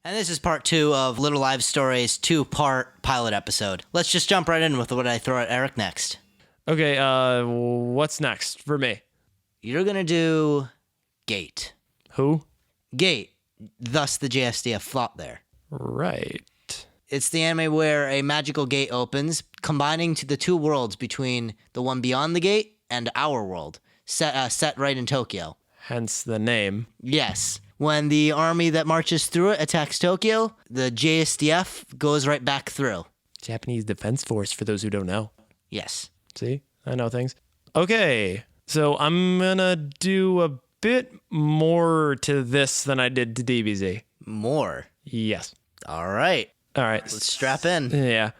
And this is part 2 of Little Live Stories 2-part pilot episode. Let's just jump right in with what I throw at Eric next. Okay, what's next for me? You're going to do Gate. Who? Gate, thus the JSDF fought there. Right. It's the anime where a magical gate opens, combining to the two worlds between the one beyond the gate and our world, set right in Tokyo. Hence the name. Yes. When the army that marches through it attacks Tokyo, the JSDF goes right back through. Japanese Defense Force, for those who don't know. Yes. See? I know things. Okay, so I'm gonna do a bit more to this than I did to DBZ. More? Yes. All right. Let's strap in. Yeah.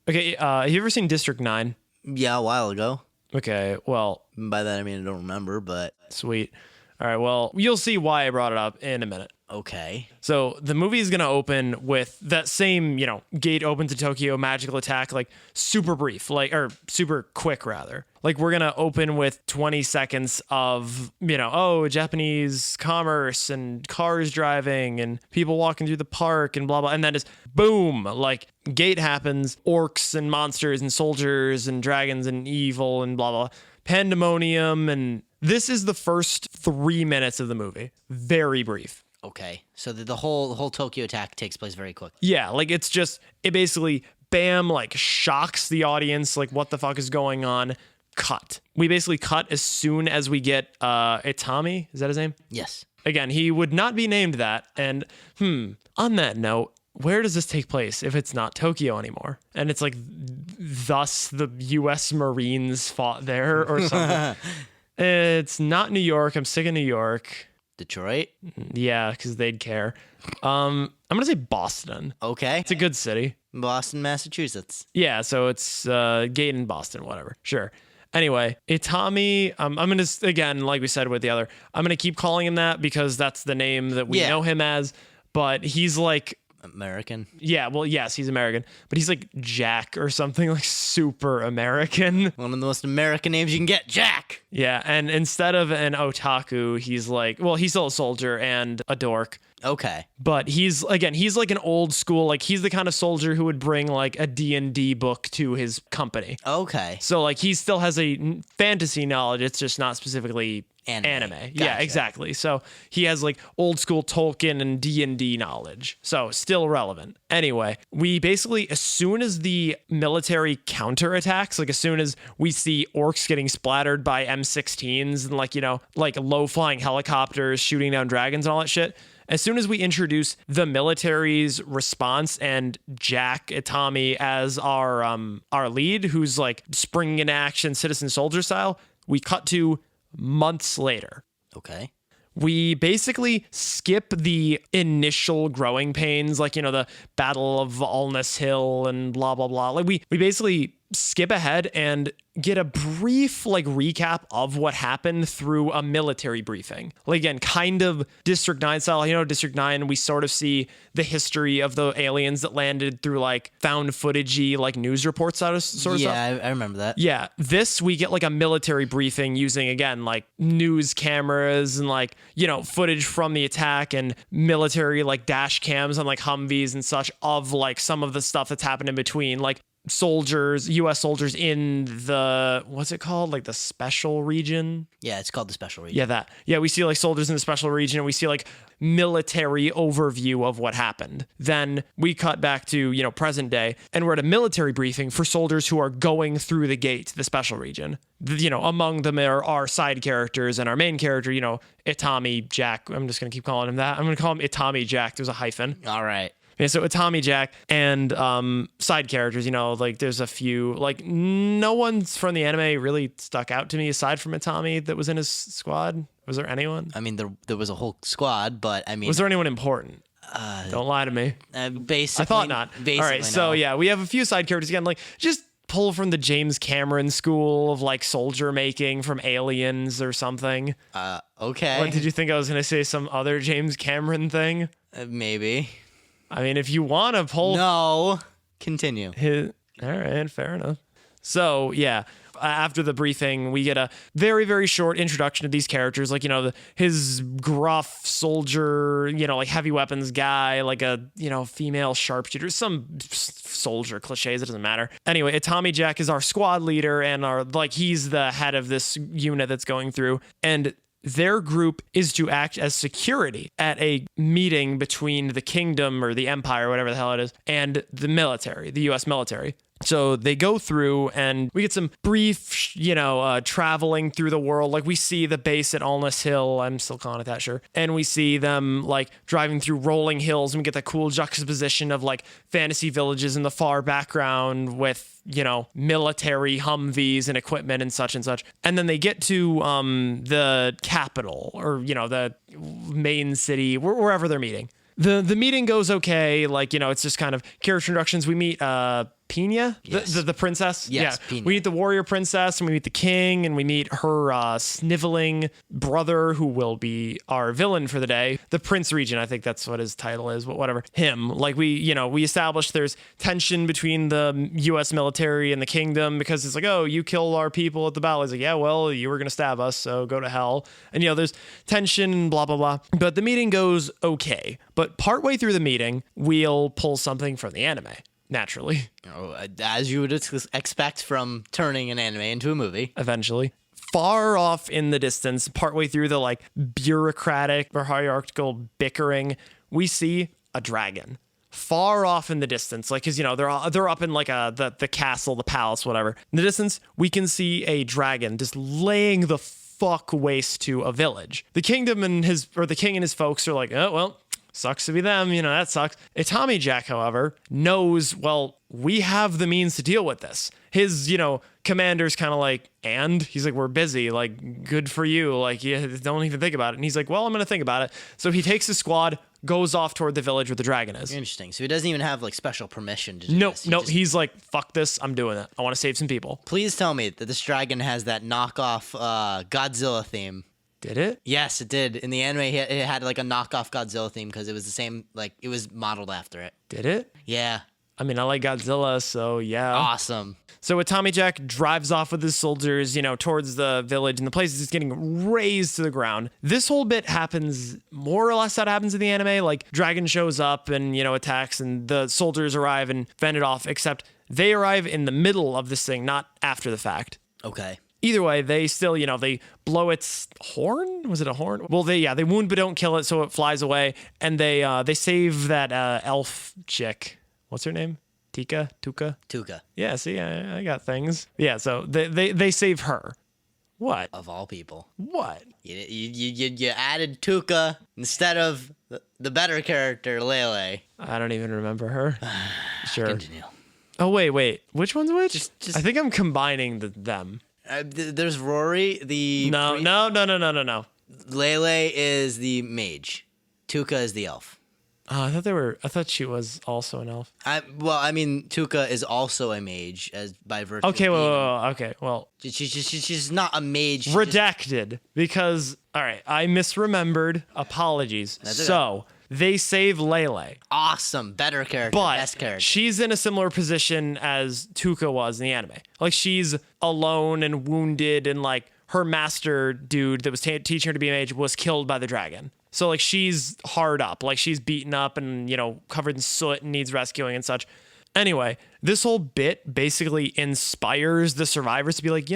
Okay, have you ever seen District 9? Yeah, a while ago. Okay, well... By that I mean I don't remember, but... Sweet. All right, well, you'll see why I brought it up in a minute. Okay. So the movie is going to open with that same, gate open to Tokyo, magical attack, like super brief, or super quick rather. Like we're going to open with 20 seconds of, Japanese commerce and cars driving and people walking through the park and blah, blah. And then just boom, like gate happens, orcs and monsters and soldiers and dragons and evil and blah, blah. Pandemonium. And this is the first 3 minutes of the movie. Very brief. Okay, so the whole Tokyo attack takes place very quick. Yeah, like it basically, bam, like shocks the audience, like what the fuck is going on, cut. We basically cut as soon as we get Itami, is that his name? Yes. Again, he would not be named that, and on that note, where does this take place if it's not Tokyo anymore? And it's like, thus the U.S. Marines fought there or something. It's not New York, I'm sick of New York. Detroit? Yeah, because they'd care. I'm going to say Boston. Okay. It's a good city. Boston, Massachusetts. Yeah, so it's Gate in Boston, whatever. Sure. Anyway, Itami, I'm going to, again, like we said with the other, I'm going to keep calling him that because that's the name that we know him as, but he's like... American? Yeah, well, yes, he's American, but he's like Jack or something, like super American. One of the most American names you can get, Jack! Yeah, and instead of an otaku, he's like, well, he's still a soldier and a dork. Okay. But he's like an old school, like he's the kind of soldier who would bring like a D&D book to his company. Okay. So like he still has a fantasy knowledge, it's just not specifically anime. Gotcha. Yeah, exactly. So he has like old school Tolkien and D&D knowledge. So still relevant. Anyway, we basically, as soon as the military counterattacks, like as soon as we see orcs getting splattered by M16s and like low flying helicopters shooting down dragons and all that shit, as soon as we introduce the military's response and Jack Itami as our lead, who's like springing into action citizen soldier style, we cut to months later. Okay. We basically skip the initial growing pains, like, the Battle of Alness Hill and blah, blah, blah. Like we basically skip ahead and get a brief recap of what happened through a military briefing. Like again, kind of District 9 style. District 9, we sort of see the history of the aliens that landed through found footagey news reports sort of stuff. Yeah, I remember that. Yeah, this we get a military briefing using again news cameras and footage from the attack and military dash cams on Humvees and such of some of the stuff that's happened in between, soldiers, U.S. soldiers in the, what's it called? The special region? Yeah, it's called the special region. Yeah, we see soldiers in the special region and we see military overview of what happened. Then we cut back to, present day and we're at a military briefing for soldiers who are going through the gate to the special region. Among them are our side characters and our main character, Itami Jack. I'm just going to keep calling him that. I'm going to call him Itami Jack. There's a hyphen. All right. Yeah, so Itami Jack and side characters, there's a few, no one's from the anime really stuck out to me aside from Itami that was in his squad. Was there anyone? I mean, there was a whole squad, but I mean... Was there anyone important? Don't lie to me. Basically. I thought not. All right, so yeah, we have a few side characters again, just pull from the James Cameron school of soldier making from Aliens or something. Okay. What, did you think I was going to say some other James Cameron thing? Maybe. I mean, if you want to pull... No. Continue. All right, fair enough. So, yeah, after the briefing, we get a very, very short introduction of these characters. Like, his gruff soldier, like heavy weapons guy, like a, female sharpshooter, some soldier cliches. It doesn't matter. Anyway, Tommy Jack is our squad leader and he's the head of this unit that's going through. And their group is to act as security at a meeting between the kingdom or the empire, whatever the hell it is, and the military, the U.S. military. So they go through and we get some brief, traveling through the world. Like we see the base at Alness Hill. I'm still calling it that, sure. And we see them like driving through rolling hills and we get that cool juxtaposition of like fantasy villages in the far background with, military Humvees and equipment and such and such. And then they get to the capital or, the main city, wherever they're meeting. The meeting goes okay. Like, it's just kind of character introductions. We meet Pina, yes. the princess. Yes, yeah. Pina. We meet the warrior princess and we meet the king and we meet her sniveling brother who will be our villain for the day. The Prince Regent, I think that's what his title is, but whatever. Him. Like we established there's tension between the U.S. military and the kingdom because it's like, oh, you killed our people at the battle. He's like, yeah, well, you were going to stab us, so go to hell. And, there's tension, blah, blah, blah. But the meeting goes okay. But partway through the meeting, we'll pull something from the anime. Naturally. As you would expect from turning an anime into a movie. Eventually. Far off in the distance, partway through the like bureaucratic or hierarchical bickering, we see a dragon. Far off in the distance, like, cause they're up in like the castle, the palace, whatever. In the distance, we can see a dragon just laying the fuck waste to a village. The king and his folks are like, oh well, sucks to be them, that sucks. Tommy Jack, however, knows, well, we have the means to deal with this. His, commander's kind of like, and he's like, we're busy, like, good for you, like, yeah, don't even think about it. And he's like, well, I'm gonna think about it. So he takes his squad, goes off toward the village where the dragon is. Interesting. So he doesn't even have like special permission to do this. He's like, fuck this, I'm doing it. I want to save some people. Please tell me that this dragon has that knockoff Godzilla theme. Did it? Yes, it did. In the anime, it had like a knockoff Godzilla theme because it was the same, like it was modeled after it. Did it? Yeah. I mean, I like Godzilla, so yeah. Awesome. So Tommy Jack drives off with his soldiers, towards the village, and the place is just getting razed to the ground. This whole bit happens more or less that happens in the anime. Like, Dragon shows up and, attacks, and the soldiers arrive and fend it off, except they arrive in the middle of this thing, not after the fact. Okay. Either way, they still, they blow its horn. Was it a horn? Well, they wound but don't kill it, so it flies away, and they save that elf chick. What's her name? Tuka. Yeah, see, I got things. Yeah, so they save her. What? Of all people. What? You added Tuka instead of the better character, Lele. I don't even remember her. Sure. Continue. Oh, wait. Which one's which? Just I think I'm combining them. There's Rory, the... No. Lele is the mage. Tuka is the elf. I thought she was also an elf. Tuka is also a mage by virtue. Okay, well. She's not a mage. Redacted because all right, I misremembered. Apologies. So they save Lele. Awesome, better character, but best character. She's in a similar position as Tuka was in the anime. Like she's alone and wounded, and like her master dude that was teaching her to be a mage was killed by the dragon. So, like, she's hard up. Like, she's beaten up and, covered in soot and needs rescuing and such. Anyway, this whole bit basically inspires the survivors to be like,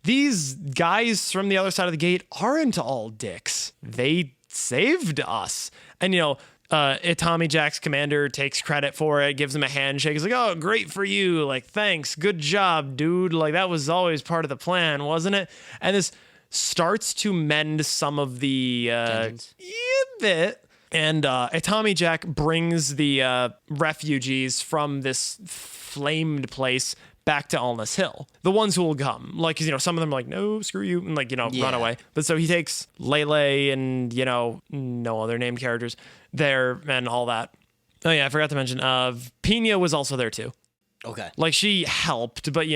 these guys from the other side of the gate aren't all dicks. They saved us. And, Tommy Jack's commander takes credit for it, gives him a handshake. He's like, oh, great for you. Like, thanks. Good job, dude. Like, that was always part of the plan, wasn't it? And this starts to mend some of the bit. And Tommy Jack brings the refugees from this flamed place back to Alness Hill. The ones who will come. Like, some of them are like, no, screw you, and run away. But so he takes Lele and, no other named characters there and all that. Oh, yeah, I forgot to mention, Pina was also there too. Okay. Like, she helped, but,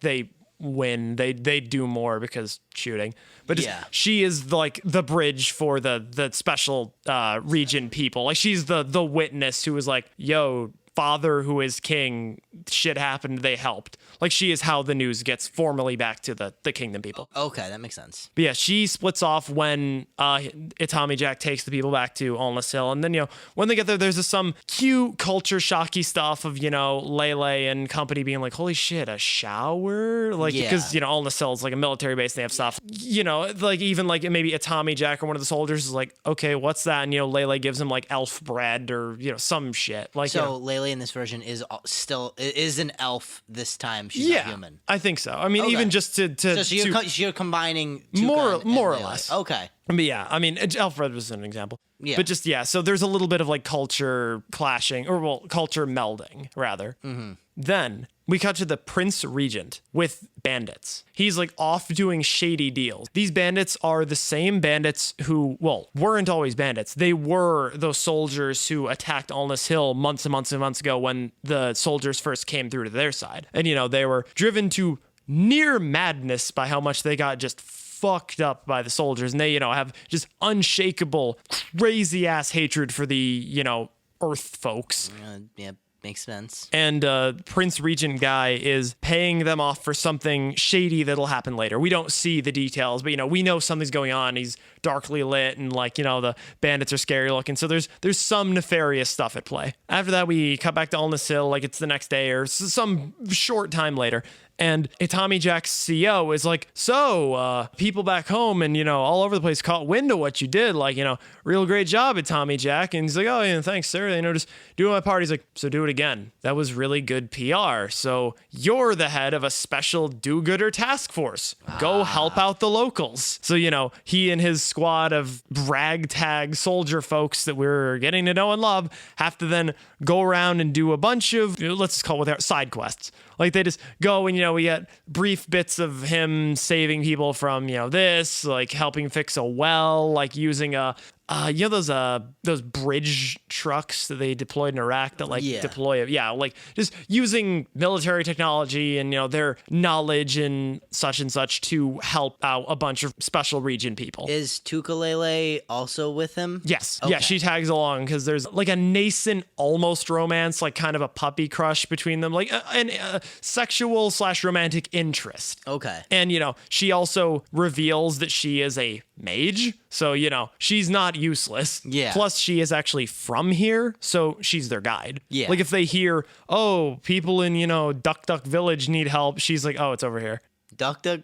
they win. They do more because shooting. But she is like the bridge for the special region people. Like she's the witness who was like, yo, father who is king, shit happened, they helped. Like, she is how the news gets formally back to the kingdom people. Okay, that makes sense. But yeah, she splits off when Itami Jack takes the people back to Allness Hill. And then, when they get there, there's some cute culture shocky stuff of, Lele and company being like, holy shit, a shower? Like, because, Allness Hill is like a military base and they have stuff. Like even like maybe Itami Jack or one of the soldiers is like, okay, what's that? And, Lele gives him like elf bread or, some shit. Like, so Lele in this version is an elf this time. She's not human. I think so. I mean, even just to so you're combining more or Lele. less. Okay. But yeah, I mean, elf bread was an example. Yeah. But just, so there's a little bit of like culture clashing or culture melding rather. Mm-hmm. Then we cut to the Prince Regent with bandits. He's like off doing shady deals. These bandits are the same bandits who, weren't always bandits. They were those soldiers who attacked Allness Hill months and months and months ago when the soldiers first came through to their side. And, they were driven to near madness by how much they got just fucked up by the soldiers. And they, have just unshakable, crazy ass hatred for the, Earth folks. Yeah. Makes sense. And Prince Regent guy is paying them off for something shady that'll happen later. We don't see the details, but we know something's going on. He's darkly lit and like, the bandits are scary looking. So there's some nefarious stuff at play. After that, we cut back to Allness Hill like it's the next day or some short time later. And Itami Jack's CEO is like, so people back home and, all over the place caught wind of what you did. Like, real great job, Itami Jack. And he's like, oh, yeah, thanks, sir. Just doing my part. He's like, so do it again. That was really good PR. So you're the head of a special do-gooder task force. Go help out the locals. So, he and his squad of ragtag soldier folks that we're getting to know and love have to then go around and do a bunch of, let's just call it what they are, side quests. Like they just go and, we get brief bits of him saving people from, this, like helping fix a well, like using those bridge trucks that they deployed in Iraq that deploy, like just using military technology and, their knowledge and such to help out a bunch of special region people. Is Tukulele also with him? Yes. Okay. Yeah, she tags along because there's like a nascent almost romance, like kind of a puppy crush between them, like a sexual / romantic interest. Okay. And, she also reveals that she is a mage. So, she's not useless. Yeah. Plus, she is actually from here, so she's their guide. Yeah. Like if they hear, oh, people in, Duck Duck Village need help, she's like, oh, it's over here. Duck Duck?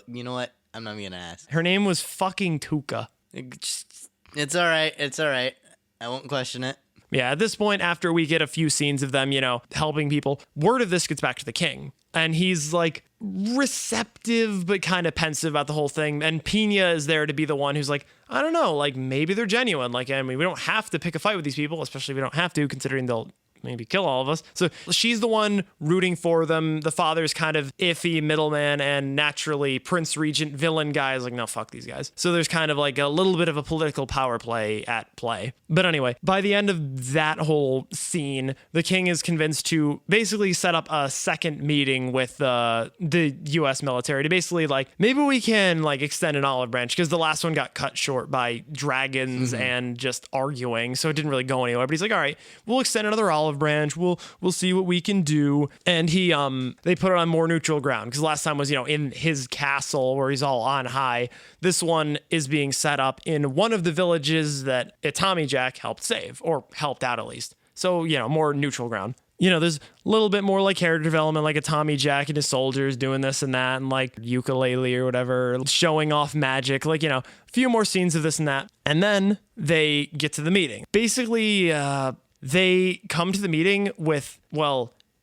You know what? I'm not gonna ask. Her name was fucking Tuka. It's all right. It's all right. I won't question it. Yeah, at this point, after we get a few scenes of them, helping people, word of this gets back to the king. And he's like receptive, but kind of pensive about the whole thing. And Pina is there to be the one who's like, I don't know, like maybe they're genuine. Like, I mean, we don't have to pick a fight with these people, especially if we don't have to, considering they'll maybe kill all of us. So she's the one rooting for them. The father's kind of iffy middleman, and naturally Prince Regent villain guy is like, no, fuck these guys. So there's kind of like a little bit of a political power play at play. But anyway, by the end of that whole scene, the king is convinced to basically set up a second meeting with the U.S. military to basically like, maybe we can like extend an olive branch, because the last one got cut short by dragons and just arguing. So it didn't really go anywhere. But he's like, all right, we'll extend another olive branch. We'll see what we can do. And they put it on more neutral ground, because last time was, in his castle where he's all on high. This one is being set up in one of the villages that Itami Jack helped save, or helped out at least. So, more neutral ground. There's a little bit more like character development, like Itami Jack and his soldiers doing this and that, and like ukulele or whatever, showing off magic, like, a few more scenes of this and that. And then they get to the meeting. Basically, they come to the meeting with,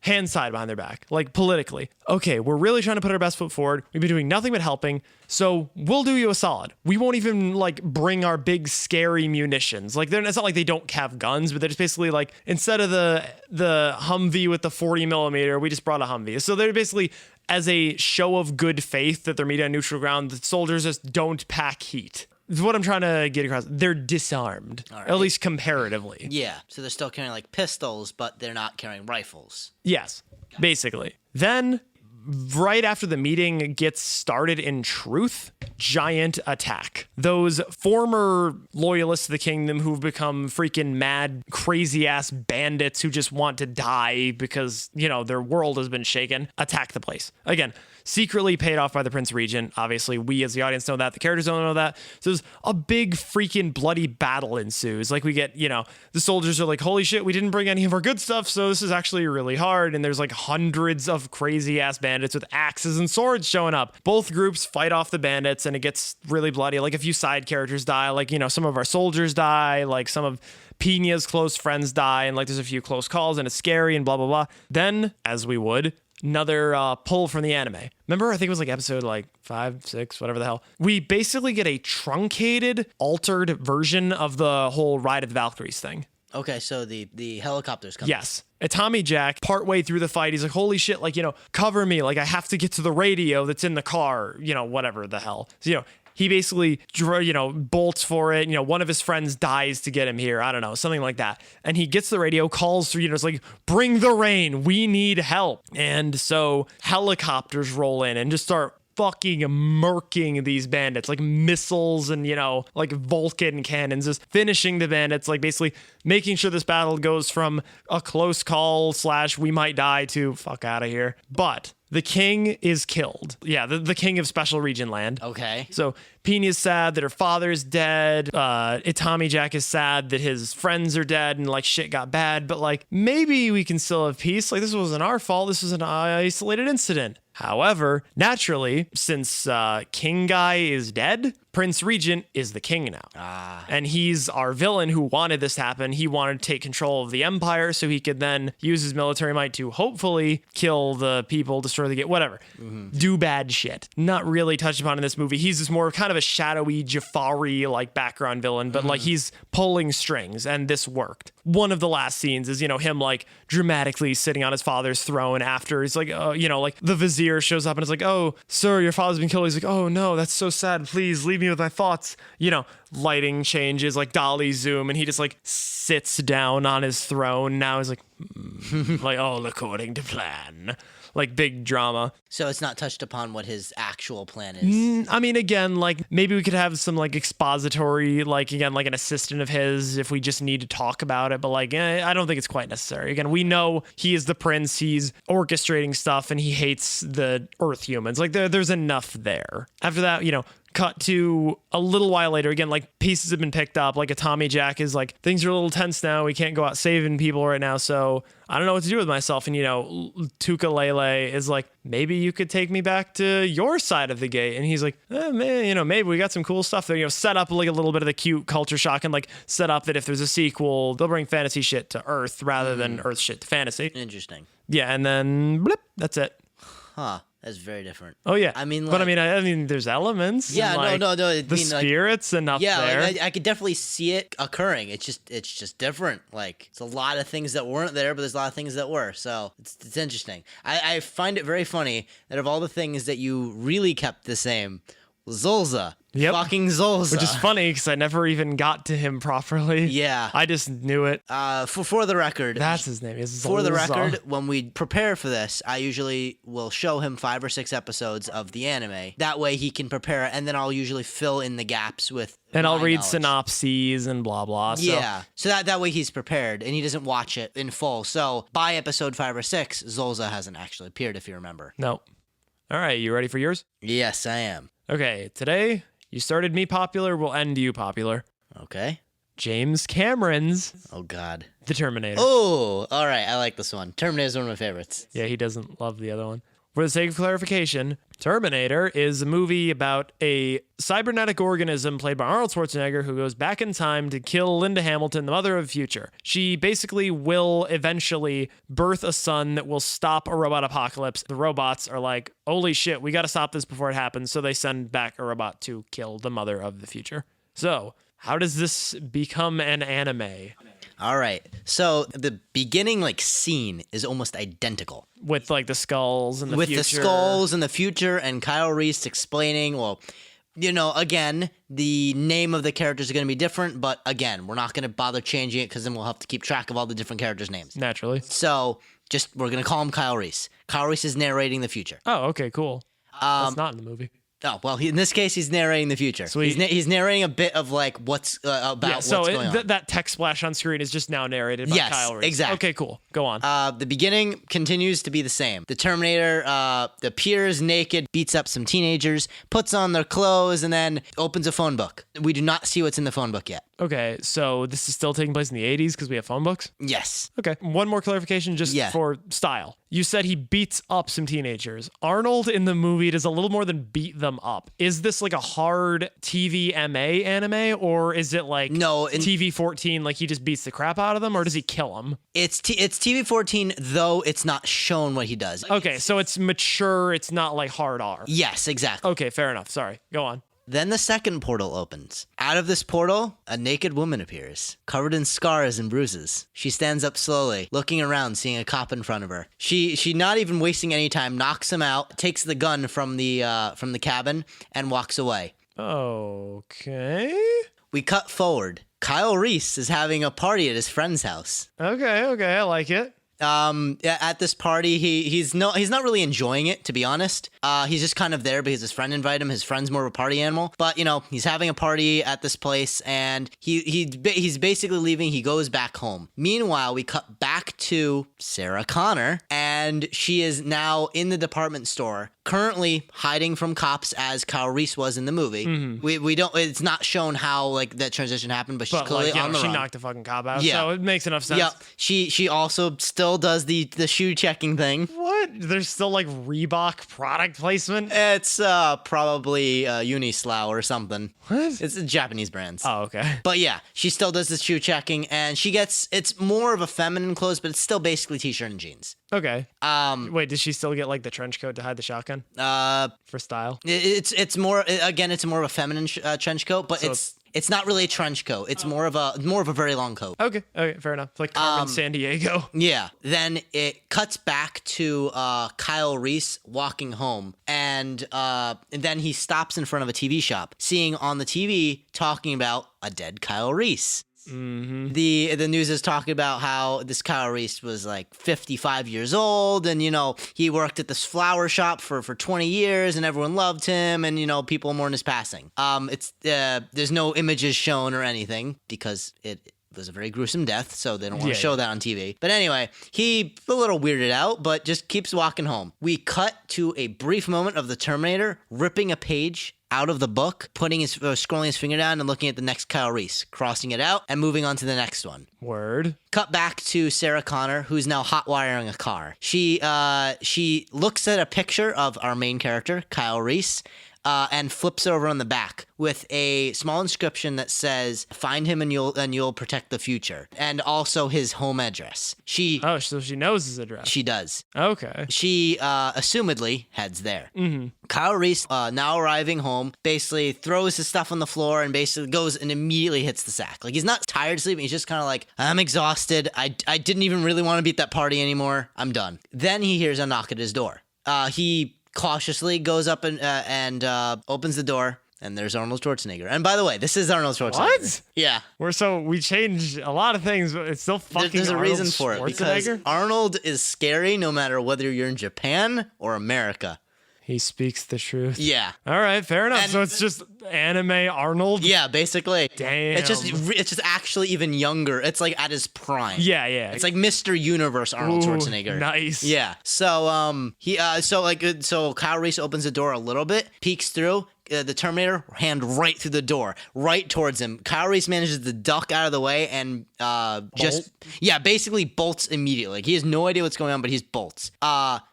hands tied behind their back, like politically. Okay, we're really trying to put our best foot forward. We've been doing nothing but helping, so we'll do you a solid. We won't even like bring our big scary munitions. Like it's not like they don't have guns, but they're just basically like, instead of the Humvee with the 40 millimeter, we just brought a Humvee. So they're basically, as a show of good faith that they're meeting on neutral ground, the soldiers just don't pack heat. Is what I'm trying to get across. They're disarmed, at least comparatively. Yeah, so they're still carrying like pistols, but they're not carrying rifles. Yes, basically. Then right after the meeting gets started in truth, giant attack. Those former loyalists to the kingdom who've become freaking mad, crazy ass bandits who just want to die because, their world has been shaken, attack the place. Again, secretly paid off by the Prince Regent. Obviously, we as the audience know that. The characters don't know that. So there's a big freaking bloody battle ensues. Like we get, the soldiers are like, holy shit, we didn't bring any of our good stuff, so this is actually really hard. And there's like hundreds of crazy ass bandits with axes and swords showing up. Both groups fight off the bandits and it gets really bloody. Like a few side characters die. Like, some of our soldiers die. Like some of Pina's close friends die. And like there's a few close calls and it's scary and blah, blah, blah. Then, as we would, another pull from the anime. Remember, I think it was like episode 5, 6, whatever the hell. We basically get a truncated, altered version of the whole Ride of the Valkyries thing. Okay, so the helicopters come. Yes. Tommy Jack, partway through the fight, he's like, holy shit, cover me. Like, I have to get to the radio that's in the car, whatever the hell. So, he basically, bolts for it. One of his friends dies to get him here. I don't know, something like that. And he gets the radio, calls through, it's like, bring the rain. We need help. And so helicopters roll in and just start fucking murking these bandits, like missiles and, like Vulcan cannons, just finishing the bandits, like basically making sure this battle goes from a close call / we might die to fuck out of here. But the king is killed. Yeah, the king of Special Region Land. Okay. So Pina's sad that her father is dead. Tommy Jack is sad that his friends are dead and like shit got bad. But like maybe we can still have peace. Like this wasn't our fault. This was an isolated incident. However, naturally, since King Guy is dead, Prince Regent is the king now. And he's our villain who wanted this to happen. He wanted to take control of the empire so he could then use his military might to hopefully kill the people, destroy the gate, whatever. Do bad shit. Not really touched upon in this movie. He's just more kind of a shadowy Jafari like background villain, but like he's pulling strings and this worked. One of the last scenes is, him like dramatically sitting on his father's throne after he's like, like the vizier shows up and is like, oh, sir, your father's been killed. He's like, oh no, that's so sad. Please leave me with my thoughts. Lighting changes, like dolly zoom, and he just like sits down on his throne. Now he's like, like all according to plan. Like big drama. So it's not touched upon what his actual plan is. I mean, again, like maybe we could have some like expository, like again, like an assistant of his if we just need to talk about it. But like, I don't think it's quite necessary. Again, we know he is the prince. He's orchestrating stuff and he hates the Earth humans. Like there's enough there. After that, cut to a little while later. Again, like pieces have been picked up. Like a Tommy Jack is like, things are a little tense now. We can't go out saving people right now. So I don't know what to do with myself. And, Tuka Lele is like, maybe you could take me back to your side of the gate. And he's like, man, maybe we got some cool stuff there. Set up like a little bit of the cute culture shock and like set up that if there's a sequel, they'll bring fantasy shit to Earth rather than Earth shit to fantasy. Interesting. Yeah. And then blip, that's it. Huh. That's very different. Oh yeah, I mean, but I mean, there's elements. Yeah, and, no. The spirits and up there. Yeah, like, I could definitely see it occurring. It's just different. Like it's a lot of things that weren't there, but there's a lot of things that were. So it's interesting. I find it very funny that of all the things that you really kept the same, Zolza. Yep. Fucking Zolza. Which is funny because I never even got to him properly. Yeah. I just knew it. For the record. That's his name. Is Zolza. For the record, when we prepare for this, I usually will show him 5 or 6 episodes of the anime. That way he can prepare, and then I'll usually fill in the gaps with and I'll read knowledge. Synopses and blah, blah. So. Yeah. So that way he's prepared, and he doesn't watch it in full. So by episode 5 or 6, Zolza hasn't actually appeared, if you remember. No. All right. You ready for yours? Yes, I am. Okay. Today, you started me popular, we'll end you popular. Okay. James Cameron's Oh, God. The Terminator. Oh, all right. I like this one. Terminator is one of my favorites. Yeah, he doesn't love the other one. For the sake of clarification, Terminator is a movie about a cybernetic organism played by Arnold Schwarzenegger who goes back in time to kill Linda Hamilton, the mother of the future. She basically will eventually birth a son that will stop a robot apocalypse. The robots are like, holy shit, we got to stop this before it happens. So they send back a robot to kill the mother of the future. So how does this become an anime? All right. So the beginning scene is almost identical. With the skulls and the With future. the skulls in the future and Kyle Reese explaining, well, again, the name of the characters are going to be different, but again, we're not going to bother changing it because then we'll have to keep track of all the different characters' names. Naturally. So we're going to call him Kyle Reese. Kyle Reese is narrating the future. Oh, okay, cool. That's not in the movie. Oh, well, in this case, he's narrating the future. Sweet. He's narrating a bit of like what's what's going on. That text splash on screen is just now narrated by Kyle Reese. Exactly. Okay, cool. Go on. The beginning continues to be the same. The Terminator appears naked, beats up some teenagers, puts on their clothes, and then opens a phone book. We do not see what's in the phone book yet. Okay, so this is still taking place in the 80s because we have phone books? Yes. Okay, one more clarification just for style. You said he beats up some teenagers. Arnold in the movie does a little more than beat them up. Is this like a hard TV MA anime, or is it like TV 14, like he just beats the crap out of them, or does he kill them? It's TV 14, though it's not shown what he does. Okay, so it's mature, it's not like hard R. Yes, exactly. Okay, fair enough. Sorry, go on. Then the second portal opens. Out of this portal, a naked woman appears, covered in scars and bruises. She stands up slowly, looking around, seeing a cop in front of her. She not even wasting any time, knocks him out, takes the gun from the cabin, and walks away. Okay. We cut forward. Kyle Reese is having a party at his friend's house. Okay, I like it. At this party, he's not really enjoying it, to be honest. He's just kind of there because his friend invited him. His friend's more of a party animal, but he's having a party at this place, and he's basically leaving. He goes back home. Meanwhile, we cut back to Sarah Connor, and she is now in the department store, currently hiding from cops as Kyle Reese was in the movie. Mm-hmm. We don't. It's not shown how like that transition happened, but she's clearly on the run. She knocked a fucking cop out, so it makes enough sense. Yeah, she also still does the shoe checking thing. What? There's still like Reebok product placement? It's probably Unislau or something. What? It's Japanese brands. Oh, okay. But yeah, she still does the shoe checking, and it's more of a feminine clothes, but it's still basically t-shirt and jeans. Okay. Wait, does she still get like the trench coat to hide the shotgun? For style? It's more it's more of a feminine trench coat, but so it's not really a trench coat. It's more of a very long coat. Okay, fair enough. It's like Carmen Sandiego. Yeah. Then it cuts back to Kyle Reese walking home, and then he stops in front of a TV shop, seeing on the TV talking about a dead Kyle Reese. Mm-hmm. The news is talking about how this Kyle Reese was like 55 years old, and he worked at this flower shop for 20 years, and everyone loved him, and people mourn his passing. There's no images shown or anything because it was a very gruesome death, so they don't want to show that on TV. But anyway, he a little weirded out, but just keeps walking home. We cut to a brief moment of the Terminator ripping a page out of the book, putting scrolling his finger down and looking at the next Kyle Reese, crossing it out and moving on to the next one. Word. Cut back to Sarah Connor, who's now hot wiring a car. She looks at a picture of our main character, Kyle Reese, and flips over on the back with a small inscription that says, "Find him and you'll protect the future," and also his home address. So she knows his address. She does. Okay. She assumedly heads there. Mm-hmm. Kyle Reese, now arriving home, basically throws his stuff on the floor and basically goes and immediately hits the sack. Like, he's not tired of sleeping. He's just kind of like, I'm exhausted. I didn't even really want to be at that party anymore. I'm done. Then he hears a knock at his door. He cautiously goes up and opens the door, and there's Arnold Schwarzenegger. And by the way, this is Arnold Schwarzenegger. What? Yeah. We changed a lot of things, but it's still fucking There's a Arnold reason for it, because Arnold is scary no matter whether you're in Japan or America. He speaks the truth. Yeah. All right, fair enough. So it's just anime Arnold? Yeah, basically. Damn. It's just actually even younger. It's like at his prime. Yeah. It's like Mr. Universe Arnold Schwarzenegger. Nice. Yeah. So so Kyle Reese opens the door a little bit, peeks through. The Terminator, hand right through the door, right towards him. Kyle Reese manages to duck out of the way and basically bolts immediately. Like, he has no idea what's going on, but he bolts.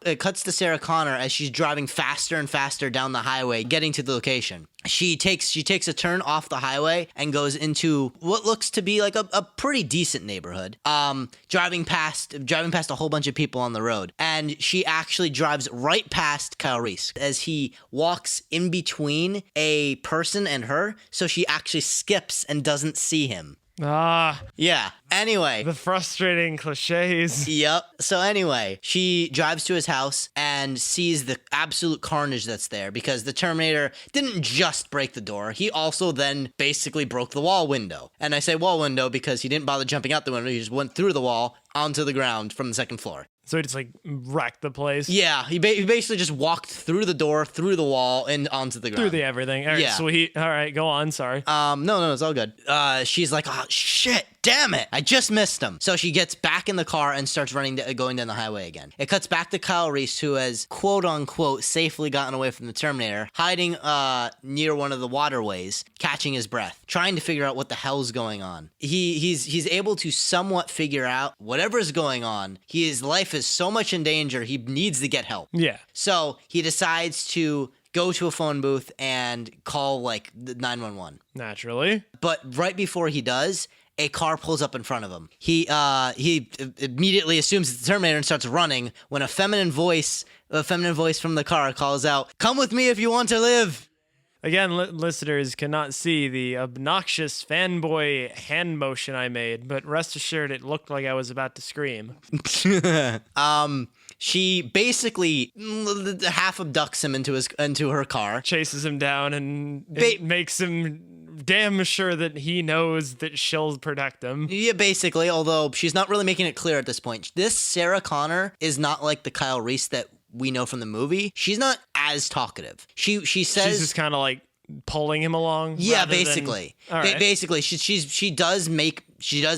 It cuts to Sarah Connor as she's driving faster and faster down the highway, getting to the location. She takes a turn off the highway and goes into what looks to be like a pretty decent neighborhood. Driving past a whole bunch of people on the road, and she actually drives right past Kyle Reese as he walks in between a person and her, so she actually skips and doesn't see him. Ah, Yeah. Anyway. the frustrating cliches. Yep. So anyway, she drives to his house and sees the absolute carnage that's there because the Terminator didn't just break the door. He also then basically broke the wall window. And I say wall window because he didn't bother jumping out the window. He just went through the wall onto the ground from the second floor. So he just like wrecked the place. Yeah, he basically just walked through the door, through the wall, and onto the ground. Through the everything. All right, Yeah. sweet. All right, go on. Sorry. No, it's all good. She's like, oh, shit, damn it, I just missed him. So she gets back in the car and starts going down the highway again. It cuts back to Kyle Reese, who has, quote unquote, safely gotten away from the Terminator, hiding near one of the waterways, catching his breath, trying to figure out what the hell's going on. He's able to somewhat figure out whatever's going on. His life is so much in danger, he needs to get help. Yeah. So he decides to go to a phone booth and call like the 911. Naturally. But right before he does, a car pulls up in front of him. He immediately assumes it's the Terminator and starts running when a feminine voice from the car calls out, "Come with me if you want to live." Again, listeners cannot see the obnoxious fanboy hand motion I made, but rest assured it looked like I was about to scream. She basically half abducts him into her car. Chases him down and it makes him damn sure that he knows that she'll protect him. Yeah, basically, although she's not really making it clear at this point. This Sarah Connor is not like the Kyle Reese that we know from the movie. She's not as talkative. She says she's just kind of like pulling him along. Yeah, basically. All right. Basically, she does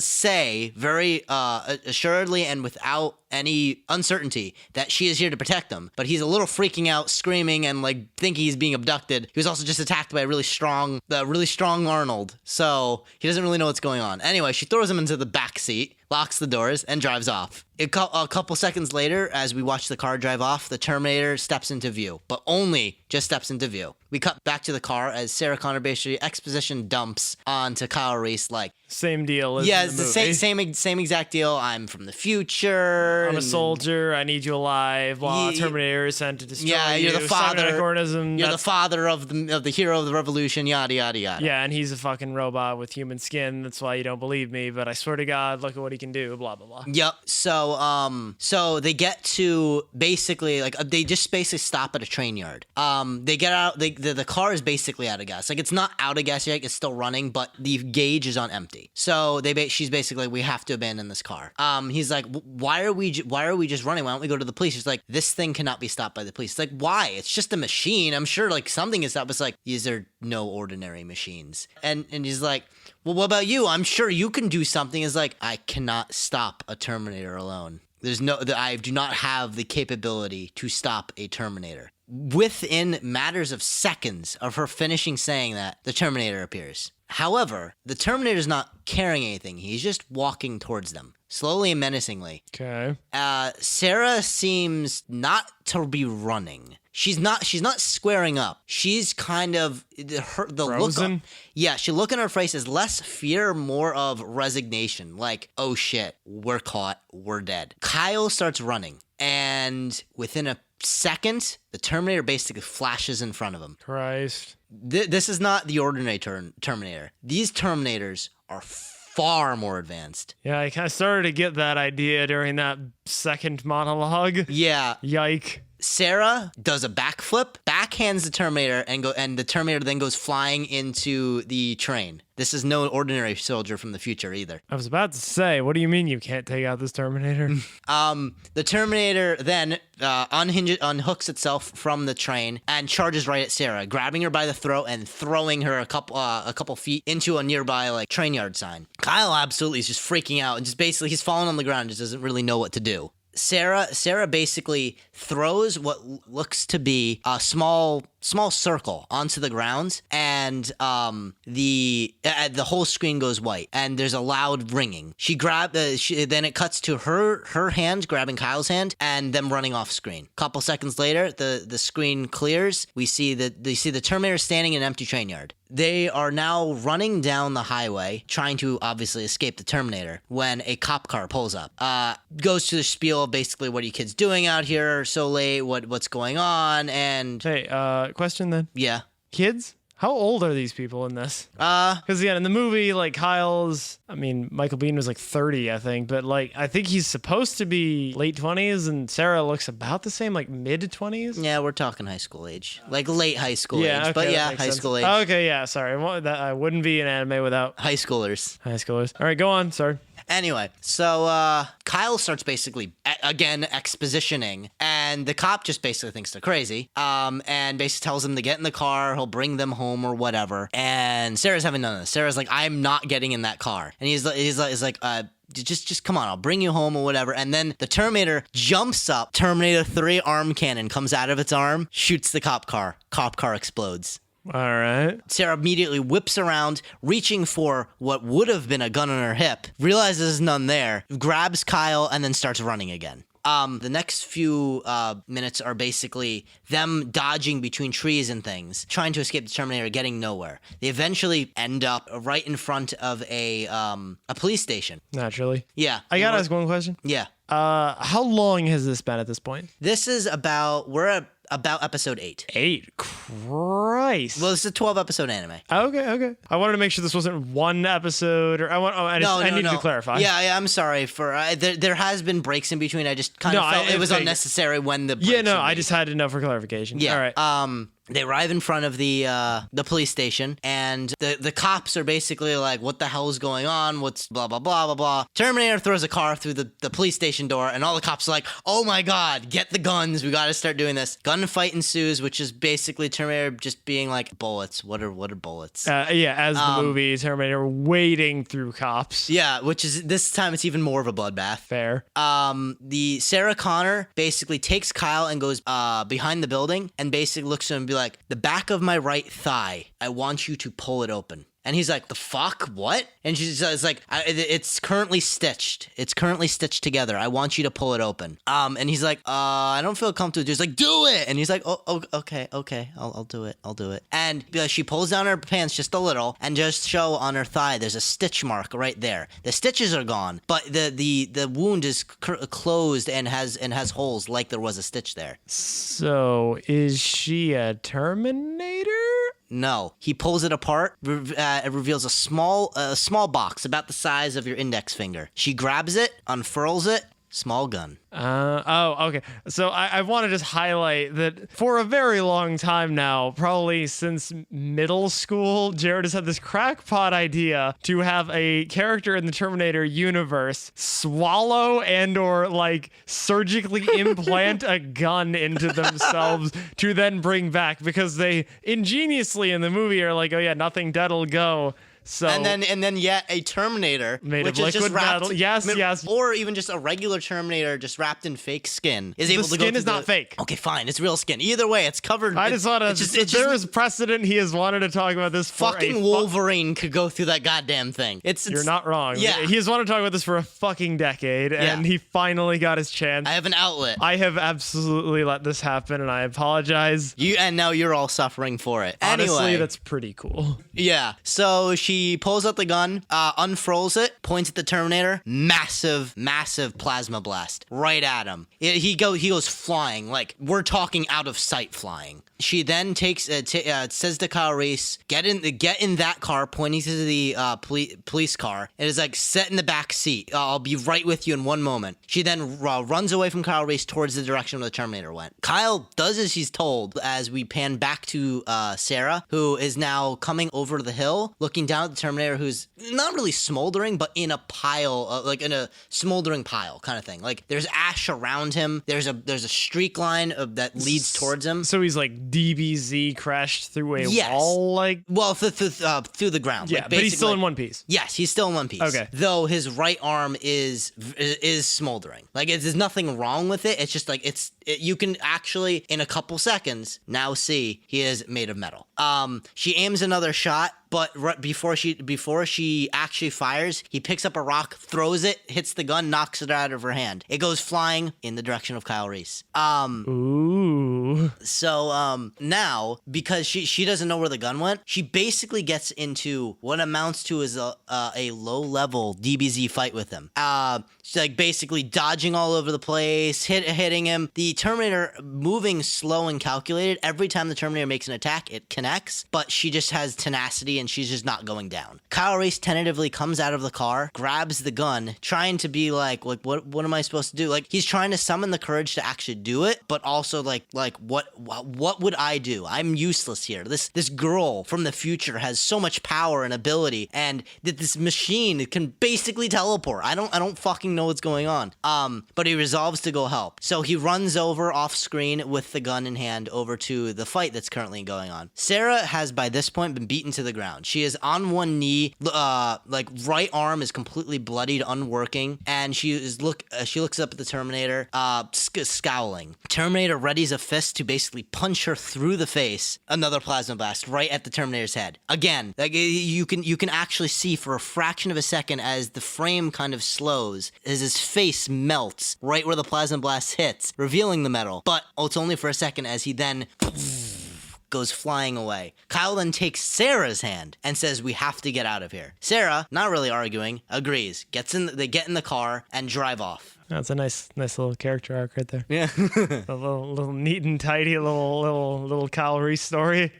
say very assuredly and without any uncertainty that she is here to protect him. But he's a little freaking out, screaming, and like thinking he's being abducted. He was also just attacked by a really strong Arnold, so he doesn't really know what's going on. Anyway, she throws him into the back seat, locks the doors, and drives off. A couple seconds later, as we watch the car drive off, the Terminator steps into view, but only just steps into view. We cut back to the car as Sarah Connor basically exposition dumps onto Kyle Reese like, same deal as yeah, in it's the the movie. same exact deal. I'm from the future. I'm a soldier. I need you alive. Blah. Terminator is sent to destroy you. You're the father. Cybernetic organism. You're the father of the hero of the revolution. Yada yada yada. Yeah, and he's a fucking robot with human skin. That's why you don't believe me. But I swear to God, look at what he can do. Blah blah blah. Yep. So they get to basically they just basically stop at a train yard. They get out. The car is basically out of gas. Like it's not out of gas yet. It's still running, but the gauge is on empty. So she's basically we have to abandon this car. He's like, why are we just running? Why don't we go to the police? She's like, this thing cannot be stopped by the police. It's like, why? It's just a machine. I'm sure like something is up. It's like, these are no ordinary machines. And he's like, well, what about you? I'm sure you can do something. It's like, I cannot stop a Terminator alone. I do not have the capability to stop a Terminator. Within matters of seconds of her finishing saying that, the Terminator appears. However, the Terminator's not carrying anything. He's just walking towards them, slowly and menacingly. Okay. Sarah seems not to be running. She's not squaring up. She's kind of the Frozen? look. Yeah, she look in her face is less fear, more of resignation. Like, oh shit, we're caught, we're dead. Kyle starts running, and within a second, the Terminator basically flashes in front of him. Christ. This is not the ordinary Terminator. These Terminators are far more advanced. Yeah, I kind of started to get that idea during that second monologue. Yeah. Yike. Sarah does a backflip, backhands the Terminator, and the Terminator then goes flying into the train. This is no ordinary soldier from the future either. I was about to say, what do you mean you can't take out this Terminator? The Terminator then unhooks itself from the train and charges right at Sarah, grabbing her by the throat and throwing her a couple feet into a nearby like train yard sign. Kyle absolutely is just freaking out and just basically he's falling on the ground, just doesn't really know what to do. Sarah basically throws what looks to be a small circle onto the ground, and the whole screen goes white, and there's a loud ringing. Then it cuts to her hand grabbing Kyle's hand, and them running off screen. Couple seconds later, the screen clears. We see the Terminator standing in an empty train yard. They are now running down the highway, trying to obviously escape the Terminator, when a cop car pulls up. Goes to the spiel of basically, what are you kids doing out here so late? What's going on? And Hey, question then. yeah. Kids? How old are these people in this? Because in the movie, like Michael Biehn was like 30, I think, but like I think he's supposed to be late 20s, and Sarah looks about the same, like mid 20s. Yeah, we're talking high school age, like late high school age, Okay, but yeah, high sense. school age. Okay, yeah, sorry, I wouldn't be an anime without High schoolers. All right, go on. Sorry. Anyway, so Kyle starts basically again expositioning, and the cop just basically thinks they're crazy, and basically tells them to get in the car, he'll bring them home or whatever. And Sarah's having none of this. Sarah's like, I'm not getting in that car, and he's like, just come on, I'll bring you home or whatever. And then the Terminator jumps up, Terminator 3 arm cannon comes out of its arm, shoots the cop car explodes. All right. Sarah immediately whips around, reaching for what would have been a gun on her hip, realizes there's none there, grabs Kyle, and then starts running again. The next few minutes are basically them dodging between trees and things, trying to escape the Terminator, getting nowhere. They eventually end up right in front of a police station. Naturally. Yeah. I gotta ask one question. Yeah. How long has this been at this point? This is about episode 8. 8? Christ. Well, it's a 12-episode anime. Okay. I wanted to make sure this wasn't one episode, or I needed to clarify. Yeah, I'm sorry for there has been breaks in between. I just kind of felt it was unnecessary when the breaks I just had to know for clarification. Yeah. All right. They arrive in front of the police station, and the cops are basically like, what the hell is going on? What's blah, blah, blah, blah, blah. Terminator throws a car through the police station door, and all the cops are like, oh my God, get the guns. We got to start doing this. Gunfight ensues, which is basically Terminator just being like, bullets. What are bullets? As the movie, Terminator wading through cops. Yeah, which is, this time it's even more of a bloodbath. Fair. The Sarah Connor basically takes Kyle and goes behind the building and basically looks at him and be like, the back of my right thigh, I want you to pull it open. And he's like, the fuck? What? And she's like, it's currently stitched. It's currently stitched together. I want you to pull it open. And he's like, I don't feel comfortable. He's like, do it. And he's like, oh okay. I'll do it. And she pulls down her pants just a little and just show on her thigh, there's a stitch mark right there. The stitches are gone, but the wound is closed and has holes like there was a stitch there. So is she a Terminator? No. He pulls it apart. It reveals a small box about the size of your index finger. She grabs it, unfurls it. Small gun. Okay. So I want to just highlight that for a very long time now, probably since middle school, Jared has had this crackpot idea to have a character in the Terminator universe swallow and or like surgically implant a gun into themselves to then bring back, because they ingeniously in the movie are like, oh yeah, nothing dead'll go. So and then yet a Terminator made which of is liquid just wrapped, metal. Yes. Or even just a regular Terminator just wrapped in fake skin is able to go. The skin is not fake. Okay, fine. It's real skin. Either way, it's covered. I just want to. There is precedent. He has wanted to talk about this. Fucking Wolverine could go through that goddamn thing. You're not wrong. Yeah, he has wanted to talk about this for a fucking decade, and he finally got his chance. I have an outlet. I have absolutely let this happen, and I apologize. And now you're all suffering for it. Honestly, anyway, that's pretty cool. Yeah. So she pulls out the gun, unfurls it, points at the Terminator, massive plasma blast right at him. He goes flying, like we're talking out of sight flying. She then takes says to Kyle Reese, get in that car, pointing to the police car. It is like, set in the back seat. I'll be right with you in one moment. She then runs away from Kyle Reese towards the direction where the Terminator went. Kyle does as he's told as we pan back to Sarah, who is now coming over the hill, looking down at the Terminator, who's not really smoldering, but in a pile, like in a smoldering pile kind of thing. Like there's ash around him. There's a streak line that leads towards him. So he's like DBZ crashed through a wall, like through the ground. Yeah, but he's still in one piece. Yes, he's still in one piece. Okay, though his right arm is smoldering. Like there's nothing wrong with it. It's just like you can actually in a couple seconds now see he is made of metal. She aims another shot, but right before she actually fires, he picks up a rock, throws it, hits the gun, knocks it out of her hand. It goes flying in the direction of Kyle Reese. Ooh. So now, because she doesn't know where the gun went, she basically gets into what amounts to is a low-level DBZ fight with him. She's like basically dodging all over the place, hitting him. The Terminator moving slow and calculated. Every time the Terminator makes an attack, it connects, but she just has tenacity and she's just not going down. Kyle Reese tentatively comes out of the car, grabs the gun, trying to be like what am I supposed to do? Like, he's trying to summon the courage to actually do it, but also like what would I do? I'm useless here. This girl from the future has so much power and ability, and that this machine can basically teleport. I don't fucking know what's going on. But he resolves to go help. So he runs over off screen with the gun in hand over to the fight that's currently going on. Sarah has by this point been beaten to the ground. She is on one knee, like right arm is completely bloodied, unworking, and she looks up at the Terminator, scowling. Terminator readies a fist to basically punch her through the face. Another plasma blast right at the Terminator's head. Again, like you can actually see for a fraction of a second as the frame kind of slows, as his face melts right where the plasma blast hits, revealing the metal. But it's only for a second as he then goes flying away. Kyle then takes Sarah's hand and says, "We have to get out of here." Sarah, not really arguing, agrees. They get in the car and drive off. That's a nice little character arc right there. Yeah. A little neat and tidy little Kyle Reese story.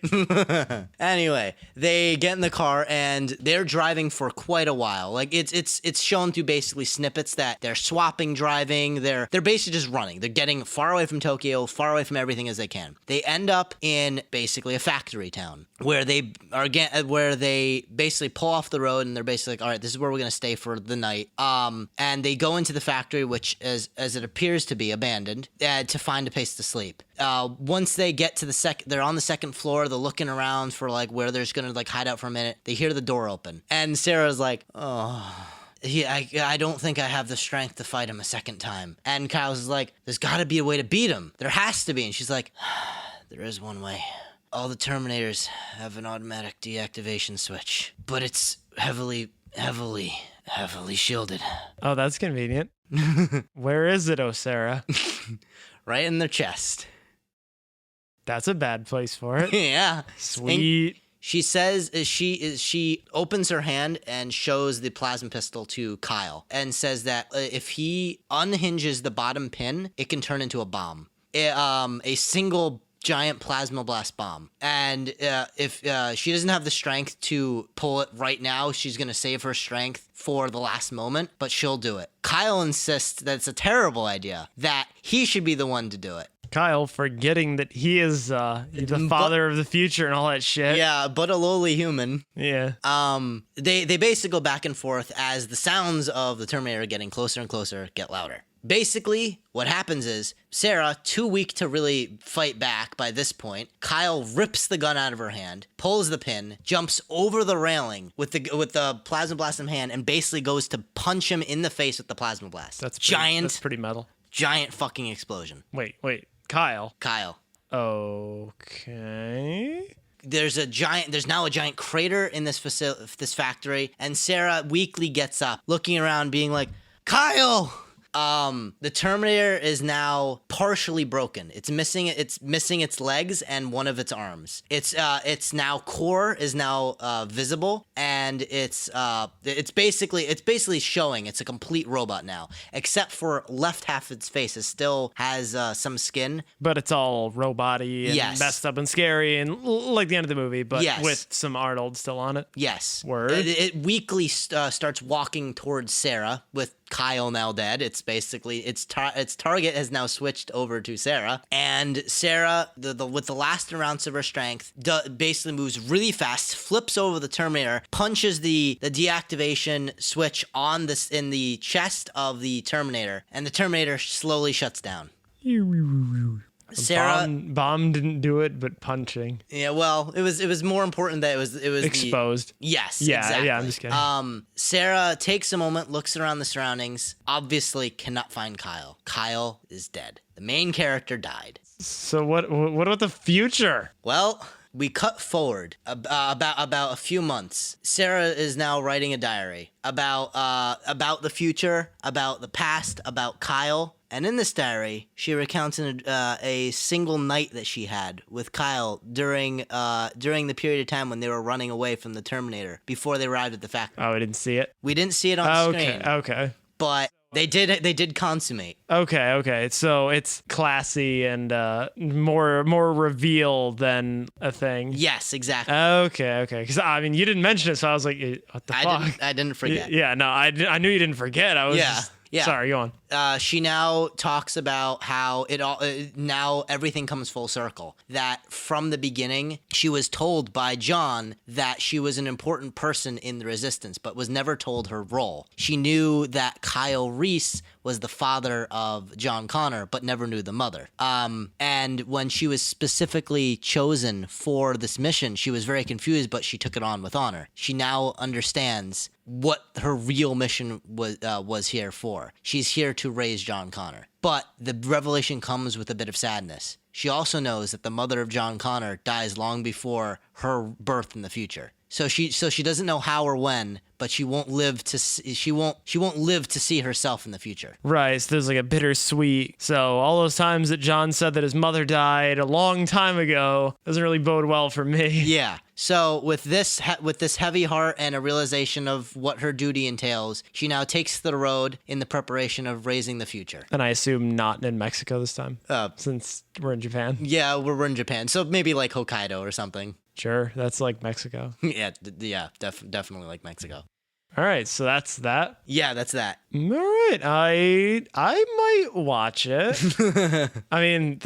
Anyway, they get in the car and they're driving for quite a while. Like it's shown through basically snippets that they're swapping driving. They're basically just running. They're getting far away from Tokyo, far away from everything as they can. They end up in basically a factory town where they basically pull off the road and they're basically like, all right, this is where we're gonna stay for the night. And they go into the factory, which as it appears to be abandoned, to find a place to sleep. Once they get to they're on the second floor. They're looking around for like where they're just gonna like hide out for a minute. They hear the door open, and Sarah's like, "Oh, I don't think I have the strength to fight him a second time." And Kyle's like, "There's got to be a way to beat him. There has to be." And she's like, "There is one way. All the Terminators have an automatic deactivation switch, but it's heavily shielded." Oh, that's convenient. Where is it, oh Sarah? Right in their chest. That's a bad place for it. Yeah. Sweet. And she says she opens her hand and shows the plasma pistol to Kyle and says that if he unhinges the bottom pin, it can turn into a bomb. A single giant plasma blast bomb. And if she doesn't have the strength to pull it right now, she's going to save her strength for the last moment, but she'll do it. Kyle insists that it's a terrible idea, that he should be the one to do it. Kyle, forgetting that he is the father of the future and all that shit. Yeah, but a lowly human. Yeah. They basically go back and forth as the sounds of the Terminator getting closer and closer get louder. Basically, what happens is Sarah, too weak to really fight back by this point, Kyle rips the gun out of her hand, pulls the pin, jumps over the railing with the plasma blast in hand, and basically goes to punch him in the face with the plasma blast. That's pretty metal. Giant fucking explosion. Wait. Kyle. Okay. There's now a giant crater in this factory, and Sarah weakly gets up, looking around, being like, "Kyle!" The Terminator is now partially broken. It's missing its legs and one of its arms. Its now core is now visible, and it's basically showing it's a complete robot now, except for left half of its face still has some skin, but it's all robot-y and messed up and scary and like the end of the movie, but with some Arnold still on it. Yes. Word. It weakly starts walking towards Sarah with Kyle now dead. It's basically its target has now switched over to Sarah, and Sarah, with the last ounce of her strength, basically moves really fast, flips over the Terminator, punches the deactivation switch in the chest of the Terminator, and the Terminator slowly shuts down. Sarah bomb didn't do it, but punching. Yeah, well, it was more important that it was exposed. Yes, yeah, exactly. Yeah, I'm just kidding. Sarah takes a moment, looks around the surroundings, obviously cannot find Kyle. Kyle is dead. The main character died. So what about the future? Well, we cut forward about a few months. Sarah is now writing a diary about the future, about the past, about Kyle. And in this diary, she recounts a single night that she had with Kyle during the period of time when they were running away from the Terminator before they arrived at the factory. Oh, we didn't see it? We didn't see it on screen. Okay. But They did consummate. Okay. So it's classy and more reveal than a thing. Yes, exactly. Okay. Because I mean, you didn't mention it, so I was like, what the fuck? I didn't forget. Yeah, no, I knew you didn't forget. I was Yeah. Sorry, go on. She now talks about how now everything comes full circle. That from the beginning, she was told by John that she was an important person in the resistance, but was never told her role. She knew that Kyle Reese was the father of John Connor, but never knew the mother. And when she was specifically chosen for this mission, she was very confused, but she took it on with honor. She now understands what her real mission was here for. She's here to raise John Connor. But the revelation comes with a bit of sadness. She also knows that the mother of John Connor dies long before her birth in the future. So she doesn't know how or when, but she won't live to see herself in the future. Right, so there's like a bittersweet. So all those times that John said that his mother died a long time ago doesn't really bode well for me. Yeah. So with this heavy heart and a realization of what her duty entails, she now takes the road in the preparation of raising the future. And I assume not in Mexico this time, since we're in Japan. Yeah, we're in Japan, so maybe like Hokkaido or something. Sure, that's like Mexico. Yeah, definitely like Mexico. All right, so that's that. Yeah, that's that. All right, I might watch it. I mean,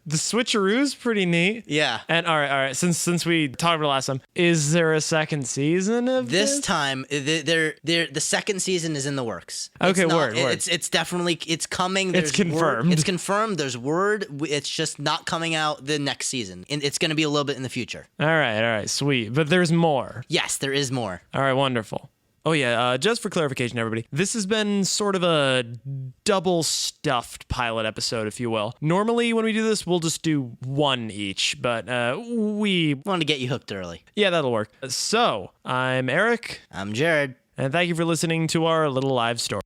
the switcheroo's pretty neat. Yeah. And all right. Since we talked about it last time, is there a second season of this? This time, the second season is in the works. Okay, word. It's definitely coming. It's confirmed. It's confirmed. There's word. It's just not coming out the next season. And it's going to be a little bit in the future. All right, sweet. But there's more. Yes, there is more. All right, wonderful. Oh, yeah, just for clarification, everybody, this has been sort of a double-stuffed pilot episode, if you will. Normally, when we do this, we'll just do one each, but we want to get you hooked early. Yeah, that'll work. So, I'm Eric. I'm Jared. And thank you for listening to our little live story.